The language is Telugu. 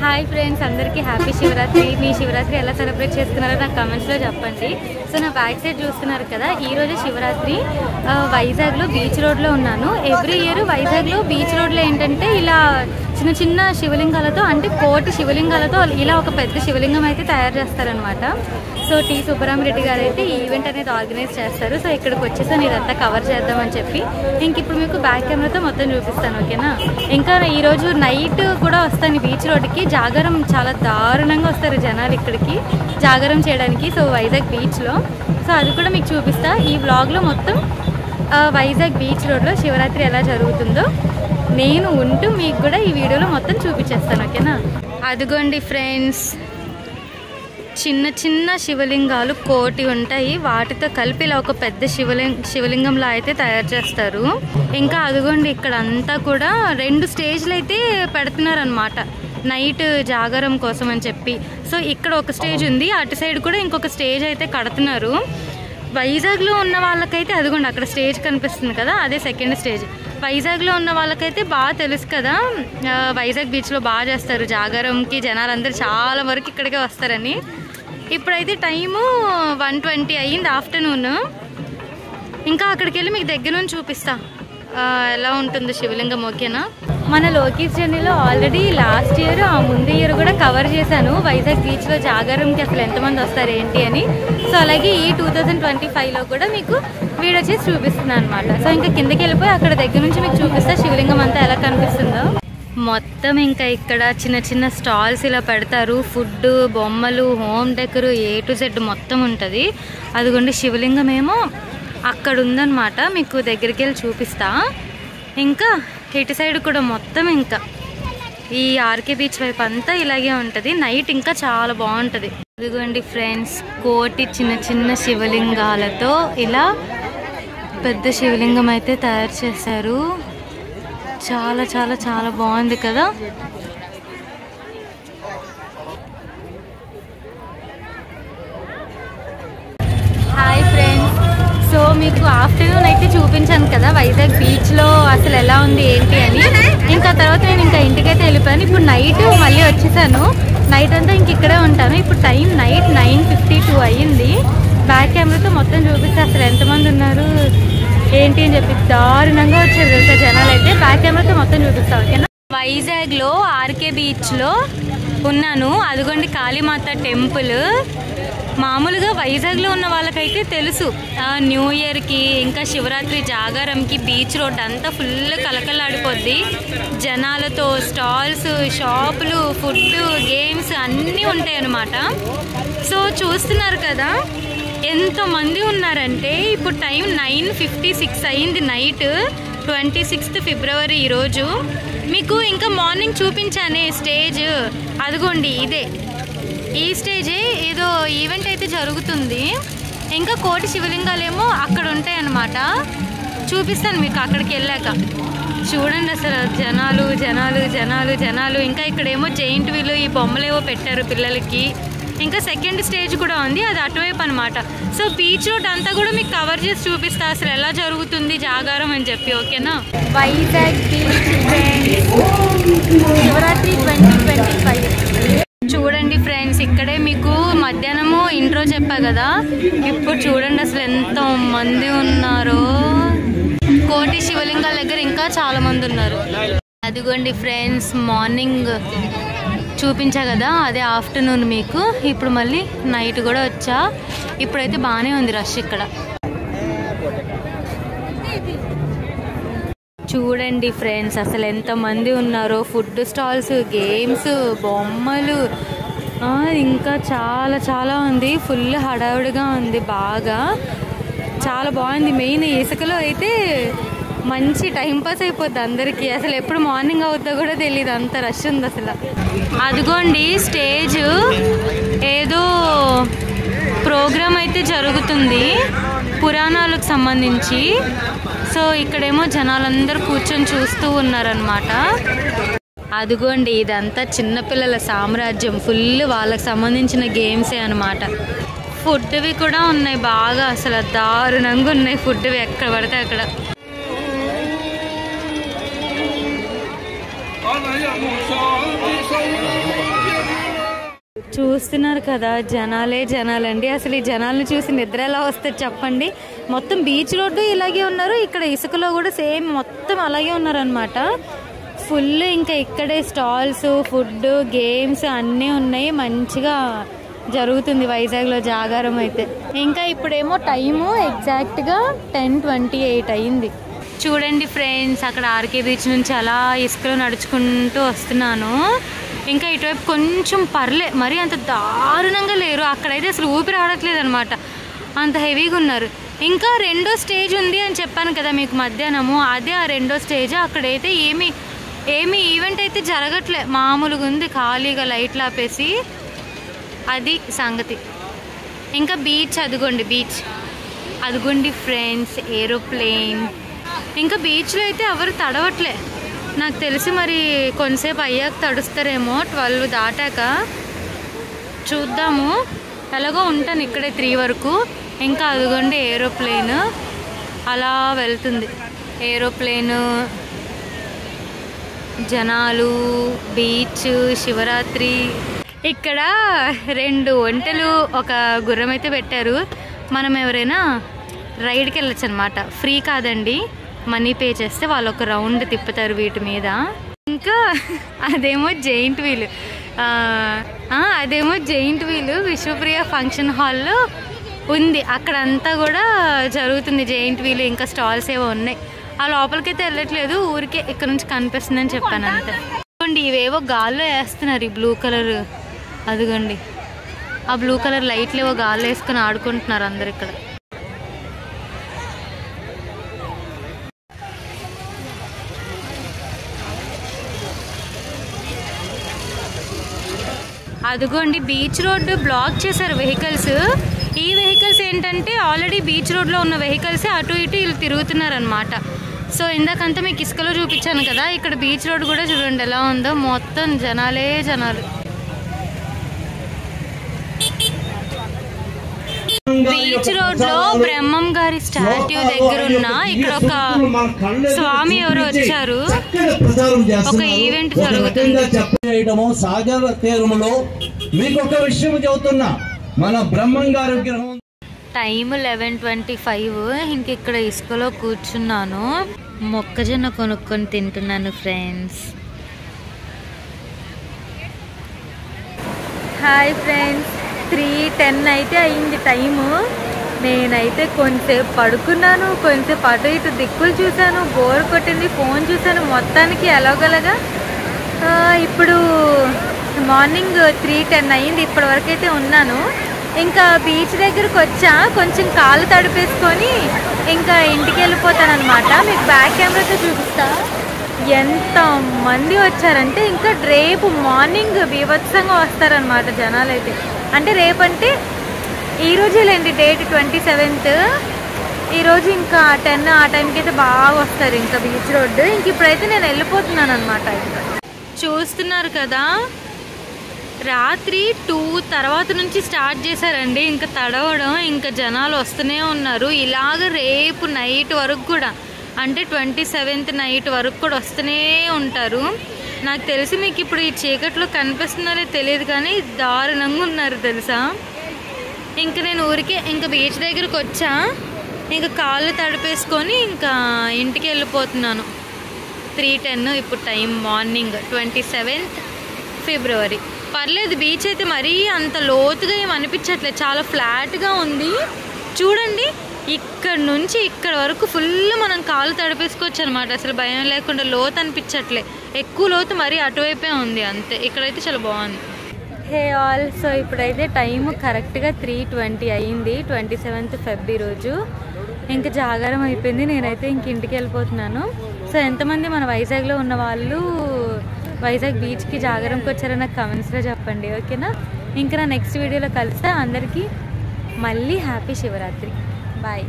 హాయ్ ఫ్రెండ్స్, అందరికీ హ్యాపీ శివరాత్రి. మీ శివరాత్రి ఎలా సెలబ్రేట్ చేస్తున్నారో నాకు కమెంట్స్లో చెప్పండి. సో నా బ్యాక్ సైడ్ చూస్తున్నారు కదా, ఈరోజు శివరాత్రి వైజాగ్లో బీచ్ రోడ్లో ఉన్నాను. ఎవ్రీ ఇయర్ వైజాగ్లో బీచ్ రోడ్లో ఏంటంటే ఇలా చిన్న చిన్న శివలింగాలతో, అంటే కోటి శివలింగాలతో ఇలా ఒక పెద్ద శివలింగం అయితే తయారు చేస్తారనమాట. సో టి సుబ్బరామరెడ్డి గారు అయితే ఈ ఈవెంట్ అనేది ఆర్గనైజ్ చేస్తారు. సో ఇక్కడికి వచ్చేసాను ఇదంతా కవర్ చేద్దామని చెప్పి. ఇంక ఇప్పుడు మీకు బ్యాక్ కెమెరాతో మొత్తం చూపిస్తాను, ఓకేనా? ఇంకా ఈరోజు నైట్ కూడా వస్తాను బీచ్ రోడ్డుకి. జాగారం చాలా దారుణంగా వస్తారు జనాలు ఇక్కడికి జాగారం చేయడానికి, సో వైజాగ్ బీచ్లో. సో అది కూడా మీకు చూపిస్తా ఈ వ్లాగ్లో. మొత్తం వైజాగ్ బీచ్ రోడ్లో శివరాత్రి ఎలా జరుగుతుందో నేను ఉంటూ మీకు కూడా ఈ వీడియోలో మొత్తం చూపించేస్తాను, ఓకేనా? అదిగోండి ఫ్రెండ్స్, చిన్న చిన్న శివలింగాలు కోటి ఉంటాయి. వాటితో కలిపి ఇలా ఒక పెద్ద శివలింగంలా అయితే తయారు చేస్తారు. ఇంకా అదిగోండి ఇక్కడ అంతా కూడా 2 స్టేజ్లు అయితే పెడుతున్నారనమాట నైట్ జాగారం కోసం అని చెప్పి. సో ఇక్కడ ఒక స్టేజ్ ఉంది, అటు సైడ్ కూడా ఇంకొక స్టేజ్ అయితే కడుతున్నారు. వైజాగ్లో ఉన్న వాళ్ళకైతే అదిగోండి అక్కడ స్టేజ్ కనిపిస్తుంది కదా, అదే సెకండ్ స్టేజ్. వైజాగ్లో ఉన్న వాళ్ళకైతే బాగా తెలుసు కదా, వైజాగ్ బీచ్లో బాగా చేస్తారు జాగారంకి. జనాలందరూ చాలా వరకు ఇక్కడికే వస్తారని. ఇప్పుడైతే టైము 1:20 అయ్యింది ఆఫ్టర్నూన్. ఇంకా అక్కడికి వెళ్ళి మీకు దగ్గర నుంచి చూపిస్తా ఎలా ఉంటుందో శివలింగం, ఓకేనా? మన లోకేష్ జర్నీలో ఆల్రెడీ లాస్ట్ ఇయర్, ఆ ముందు ఇయర్ కూడా కవర్ చేశాను వైజాగ్ బీచ్లో జాగారంకి అసలు ఎంతమంది వస్తారు ఏంటి అని. సో అలాగే ఈ 2025లో కూడా మీకు వీడియో చేసి చూపిస్తున్నాను అనమాట. సో ఇంకా కిందకి వెళ్ళిపోయి అక్కడ దగ్గర నుంచి మీకు చూపిస్తా శివలింగం అంతా ఎలా కనిపిస్తుందో. మొత్తం ఇంకా ఇక్కడ చిన్న చిన్న స్టాల్స్ ఇలా పెడతారు. ఫుడ్, బొమ్మలు, home decor, A to Z మొత్తం ఉంటుంది. అదిగోండి శివలింగం ఏమో అక్కడ ఉందన్నమాట, మీకు దగ్గరికి వెళ్ళి చూపిస్తా. ఇంకా ఇటు సైడ్ కూడా మొత్తం ఇంకా ఈ ఆర్కే బీచ్ వైపు అంతా ఇలాగే ఉంటుంది. నైట్ ఇంకా చాలా బాగుంటుంది. ఇదిగోండి ఫ్రెండ్స్, కోటి చిన్న చిన్న శివలింగాలతో ఇలా పెద్ద శివలింగం అయితే తయారు చేశారు. చాలా చాలా చాలా బాగుంది కదా. హాయ్ ఫ్రెండ్స్, సో మీకు ఆఫ్టర్నూన్ అయితే చూపించాను కదా వైజాగ్ బీచ్లో అసలు ఎలా ఉంది ఏంటి అని. ఇంకా తర్వాత నేను ఇంకా ఇంటికైతే వెళ్ళిపోయాను. ఇప్పుడు నైట్ మళ్ళీ వచ్చేసాను. నైట్ అంతా ఇంక ఇక్కడే ఉంటాను. ఇప్పుడు టైం నైట్ 9:52 అయ్యింది. బ్యాక్ కెమెరాతో మొత్తం చూపిస్తే అసలు ఎంతమంది ఉన్నారు ఏంటి అని చెప్పి దారుణంగా వచ్చారు తెలుసా జనాలు అయితే. బ్యాక్ కెమెరాతో మొత్తం చూపిస్తా, ఓకేనా? వైజాగ్లో ఆర్కే బీచ్లో ఉన్నాను. అదిగోండి కాళీమాత టెంపుల్. మామూలుగా వైజాగ్లో ఉన్న వాళ్ళకైతే తెలుసు, న్యూ ఇయర్కి ఇంకా శివరాత్రి జాగారంకి బీచ్ రోడ్ అంతా ఫుల్ కలకలాడిపోద్ది జనాలతో. స్టాల్స్, షాపులు, ఫుడ్, గేమ్స్ అన్నీ ఉంటాయి అన్నమాట. సో చూస్తున్నారు కదా ఎంతమంది ఉన్నారంటే. ఇప్పుడు టైం 9:56 అయింది నైట్, 26th ఫిబ్రవరి ఈరోజు. మీకు ఇంకా మార్నింగ్ చూపించానే స్టేజ్, అదిగోండి ఇదే ఈ స్టేజే. ఏదో ఈవెంట్ అయితే జరుగుతుంది. ఇంకా కోటి శివలింగాలేమో అక్కడ ఉంటాయి అన్నమాట. చూపిస్తాను మీకు అక్కడికి వెళ్ళాక. చూడండి అసలు జనాలు జనాలు జనాలు జనాలు. ఇంకా ఇక్కడేమో జెయింట్ వీలు ఈ బొమ్మలేవో పెట్టారు పిల్లలకి. ఇంకా సెకండ్ స్టేజ్ కూడా ఉంది, అది అటువైపు అనమాట. సో బీచ్ రోడ్ అంతా కూడా మీకు కవర్ చేసి చూపిస్తా అసలు ఎలా జరుగుతుంది జాగారం అని చెప్పి, ఓకేనా? వైజాగ్ బీచ్ శివరాత్రి 2025. చూడండి ఫ్రెండ్స్, ఇక్కడే మీకు మధ్యాహ్నము ఇంట్రో చెప్పా కదా, ఇప్పుడు చూడండి అసలు ఎంత మంది ఉన్నారో. కోటి శివలింగాల దగ్గర ఇంకా చాలా మంది ఉన్నారు. అదిగోండి ఫ్రెండ్స్, మార్నింగ్ చూపించా కదా, అదే ఆఫ్టర్నూన్ మీకు. ఇప్పుడు మళ్ళీ నైట్ కూడా వచ్చా. ఇప్పుడైతే బాగానే ఉంది రష్ ఇక్కడ. చూడండి ఫ్రెండ్స్ అసలు ఎంతమంది ఉన్నారో. ఫుడ్ స్టాల్స్, గేమ్స్, బొమ్మలు, ఇంకా చాలా చాలా ఉంది. ఫుల్ హడావుడిగా ఉంది, బాగా చాలా బాగుంది. మెయిన్ ఇసుకలో అయితే మంచి టైంపాస్ అయిపోద్ది అందరికీ. అసలు ఎప్పుడు మార్నింగ్ అవుతుందో కూడా తెలియదు, అంత రష్ ఉంది అసలు. అదిగోండి స్టేజ్, ఏదో ప్రోగ్రామ్ అయితే జరుగుతుంది పురాణాలకు సంబంధించి. సో ఇక్కడేమో జనాలందరూ కూర్చొని చూస్తూ ఉన్నారనమాట. అదిగోండి ఇదంతా చిన్నపిల్లల సామ్రాజ్యం, ఫుల్ వాళ్ళకి సంబంధించిన గేమ్సే అనమాట. ఫుడ్వి కూడా ఉన్నాయి బాగా, అసలు దారుణంగా ఉన్నాయి ఫుడ్వి ఎక్కడ పడితే అక్కడ. చూస్తున్నారు కదా, జనాలే జనాలండి. అసలు ఈ జనాలను చూసి నిద్ర ఎలా వస్తుంది చెప్పండి. మొత్తం బీచ్ రోడ్డు ఇలాగే ఉన్నారు, ఇక్కడ ఇసుకలో కూడా సేమ్ మొత్తం అలాగే ఉన్నారనమాట. ఫుల్ ఇంకా ఇక్కడే స్టాల్స్, ఫుడ్, గేమ్స్ అన్నీ ఉన్నాయి. మంచిగా జరుగుతుంది వైజాగ్లో జాగారం అయితే. ఇంకా ఇప్పుడేమో టైము ఎగ్జాక్ట్గా 10:28 అయింది. చూడండి ఫ్రెండ్స్, అక్కడ ఆర్కే బీచ్ నుంచి అలా ఇసుకలో నడుచుకుంటూ వస్తున్నాను. ఇంకా ఇటువైపు కొంచెం పర్లే, మరీ అంత దారుణంగా లేరు. అక్కడైతే అసలు ఊపిరి ఆడట్లేదు అనమాట, అంత హెవీగా ఉన్నారు. ఇంకా రెండో స్టేజ్ ఉంది అని చెప్పాను కదా మీకు మధ్యాహ్నము, అదే ఆ రెండో స్టేజ్. అక్కడైతే ఏమి ఈవెంట్ అయితే జరగట్లే, మామూలుగా ఉంది, ఖాళీగా లైట్లు ఆపేసి. అది సంగతి. ఇంకా బీచ్ అదిగోండి, బీచ్ అదిగోండి ఫ్రెండ్స్, ఏరోప్లేన్. ఇంకా బీచ్లో అయితే ఎవరు తడవట్లే నాకు తెలిసి. మరి కొంతసేపు అయ్యాక తడుస్తారేమో, 12 దాటాక. చూద్దాము. ఎలాగో ఉంటాను ఇక్కడే 3 వరకు. ఇంకా అదిగోండి ఏరోప్లేన్ అలా వెళ్తుంది. ఏరోప్లేను, జనాలు, బీచ్, శివరాత్రి. ఇక్కడ 2 ఒంటెలు, ఒక గుర్రం అయితే పెట్టారు. మనం ఎవరైనా రైడ్కి వెళ్ళొచ్చు అనమాట. ఫ్రీ కాదండి, మనీ పే చేస్తే వాళ్ళు ఒక రౌండ్ తిప్పుతారు వీటి మీద. ఇంకా అదేమో జెయింట్ వీల్, విశ్వప్రియ ఫంక్షన్ హాల్లో ఉంది. అక్కడంతా కూడా జరుగుతుంది జెయింట్ వీల్. ఇంకా స్టాల్స్ ఏవో ఉన్నాయి. ఆ లోపలికైతే వెళ్ళట్లేదు, ఊరికే ఇక్కడ నుంచి కనిపిస్తుందని చెప్పాను అంతే. అదిగోండి ఇవేవో గాల్లో వేస్తున్నారు, ఈ బ్లూ కలర్. అదిగోండి ఆ బ్లూ కలర్ లైట్లు ఏవో గాల్లో వేసుకొని ఆడుకుంటున్నారు అందరు ఇక్కడ. అదిగోండి బీచ్ రోడ్డు బ్లాక్ చేశారు వెహికల్స్. ఈ వెహికల్స్ ఏంటంటే ఆల్రెడీ బీచ్ రోడ్లో ఉన్న వెహికల్స్ అటు ఇటు వీళ్ళు తిరుగుతున్నారనమాట. సో ఇందాకంతా మీకు ఇసుకలో చూపించాను కదా, ఇక్కడ బీచ్ రోడ్ కూడా చూడండి ఎలా ఉందో, మొత్తం జనాలే జనాలు. బీచ్ రోడ్ లో బ్రహ్మం గారి స్టాట్యూ దగ్గర ఉన్న ఇక్కడ ఒక స్వామి ఎవరు వచ్చారు, ఒక ఈవెంట్ జరుగుతుంది. సాగర తీరములో మీకు ఒక విషయం చెబుతున్నా, మన బ్రహ్మం గారి విగ్రహం. టైం 11:25. ఇంక ఇక్కడ ఇసుకలో కూర్చున్నాను, మొక్కజొన్న కొనుక్కొని తింటున్నాను ఫ్రెండ్స్. హాయ్ ఫ్రెండ్స్, 3:10 అయితే అయింది టైము. నేనైతే కొంచెంసేపు పడుకున్నాను, కొంచెంసేపు అటు ఇటు దిక్కులు చూశాను, బోర్ కొట్టింది, ఫోన్ చూశాను. మొత్తానికి ఎలాగోలాగా ఇప్పుడు మార్నింగ్ 3:10 అయింది. ఇప్పటి వరకు అయితే ఉన్నాను. ఇంకా బీచ్ దగ్గరకు వచ్చా, కొంచెం కాళ్ళు తడిపేసుకొని ఇంకా ఇంటికి వెళ్ళిపోతాను అనమాట. మీకు బ్యాక్ కెమెరాతో చూపిస్తా ఎంత మంది వచ్చారంటే. ఇంకా రేపు మార్నింగ్ బీభత్సంగా వస్తారనమాట జనాలు అయితే. అంటే రేపంటే ఈరోజే లేండి, డేట్ 27th. ఈరోజు ఇంకా 10 ఆ టైంకి అయితే బాగా వస్తారు ఇంకా బీచ్ రోడ్డు. ఇంక ఇప్పుడైతే నేను వెళ్ళిపోతున్నాను అనమాట. ఇంకా చూస్తున్నారు కదా, రాత్రి 2 తర్వాత నుంచి స్టార్ట్ చేశారండి ఇంకా తడవడం. ఇంకా జనాలు వస్తూనే ఉన్నారు ఇలాగ రేపు నైట్ వరకు కూడా, అంటే 27th నైట్ వరకు కూడా వస్తూనే ఉంటారు. నాకు తెలిసి మీకు ఇప్పుడు ఈ చీకట్లో కనిపిస్తున్నారో తెలియదు కానీ దారుణంగా ఉన్నారు తెలుసా. ఇంకా నేను ఊరికే ఇంకా బీచ్ దగ్గరకు వచ్చా, ఇంకా కాళ్ళు తడిపేసుకొని ఇంకా ఇంటికి వెళ్ళిపోతున్నాను. 3:10 ఇప్పుడు టైం, మార్నింగ్ 27th ఫిబ్రవరి. పర్లేదు, బీచ్ అయితే మరీ అంత లోతుగా ఏమి అనిపించట్లేదు, చాలా ఫ్లాట్గా ఉంది. చూడండి ఇక్కడ నుంచి ఇక్కడ వరకు ఫుల్ మనం కాళ్ళు తడిపేసుకోవచ్చు అనమాట. అసలు భయం లేకుండా, లోతు అనిపించట్లే. ఎక్కువ లోతు మరీ అటువైపే ఉంది అంతే. ఇక్కడైతే చాలా బాగుంది. హే ఆల్, సో ఇప్పుడైతే టైం కరెక్ట్గా 3:20 అయింది, 27th ఫెబ్రవరి రోజు. ఇంకా జాగారం అయిపోయింది, నేనైతే ఇంక ఇంటికి వెళ్ళిపోతున్నాను. సో ఎంతమంది మన వైజాగ్లో ఉన్న వాళ్ళు వైజాగ్ బీచ్కి జాగారంకి వచ్చారో నాకు కమెంట్స్లో చెప్పండి, ఓకేనా. ఇంకా నా నెక్స్ట్ వీడియోలో కలిస్తే అందరికీ మళ్ళీ హ్యాపీ శివరాత్రి. బాయ్.